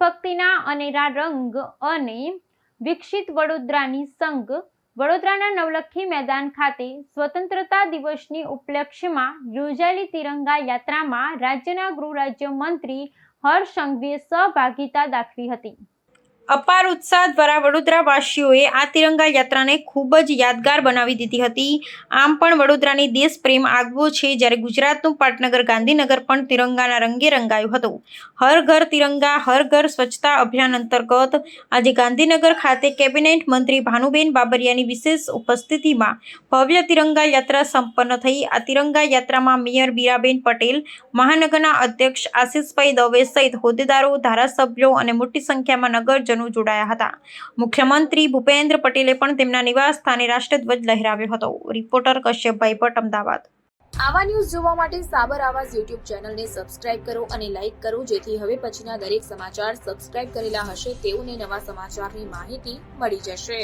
દેશભક્તિના અનેરા રંગ અને વિકસિત વડોદરાની સંઘ વડોદરાના નવલખી મેદાન ખાતે સ્વતંત્રતા દિવસની ઉપલક્ષ્યમાં યોજાયેલી તિરંગા યાત્રામાં રાજ્યના ગૃહ રાજ્ય મંત્રી હર્ષ સંઘવીએ સહભાગિતા દાખવી હતી। અપાર ઉત્સાહ દ્વારા વડોદરાવાસીઓએ આ તિરંગા યાત્રાને ખૂબ જ યાદગાર બનાવી દીધી હતી। આમ પણ વડોદરાની દેશપ્રેમ આગવો છે, જ્યારે ગુજરાતનું પાટનગર ગાંધીનગર પણ તિરંગાના રંગે રંગાયું હતું। હર ઘર તિરંગા હર ઘર સ્વચ્છતા અભિયાન અંતર્ગત આજે ગાંધીનગર ખાતે કેબિનેટ મંત્રી ભાનુબેન બાબરિયાની વિશેષ ઉપસ્થિતિમાં ભવ્ય તિરંગા યાત્રા સંપન્ન થઈ। આ તિરંગા યાત્રામાં મેયર બીરાબેન પટેલ, મહાનગરના અધ્યક્ષ આશિષભાઈ દવે સહિત હોદ્દેદારો, ધારાસભ્યો અને મોટી સંખ્યામાં નગરજનો જોડાયા હતા। મુખ્યમંત્રી ભૂપેન્દ્ર પટેલે પણ તેમના નિવાસ સ્થાને રાષ્ટ્રધ્વજ લહેરાવ્યો હતો। રિપોર્ટર કશ્યપભાઈ ભટ્ટ, અમદાવાદ। આવા ન્યૂઝ જોવા માટે સાબર આવાઝ યુટ્યુબ ચેનલને સબસ્ક્રાઇબ કરો અને લાઇક કરો, જેથી હવે પછીના દરેક સમાચાર સબસ્ક્રાઇબ કરેલા હશે તેઓને નવા સમાચારની માહિતી મળી જશે।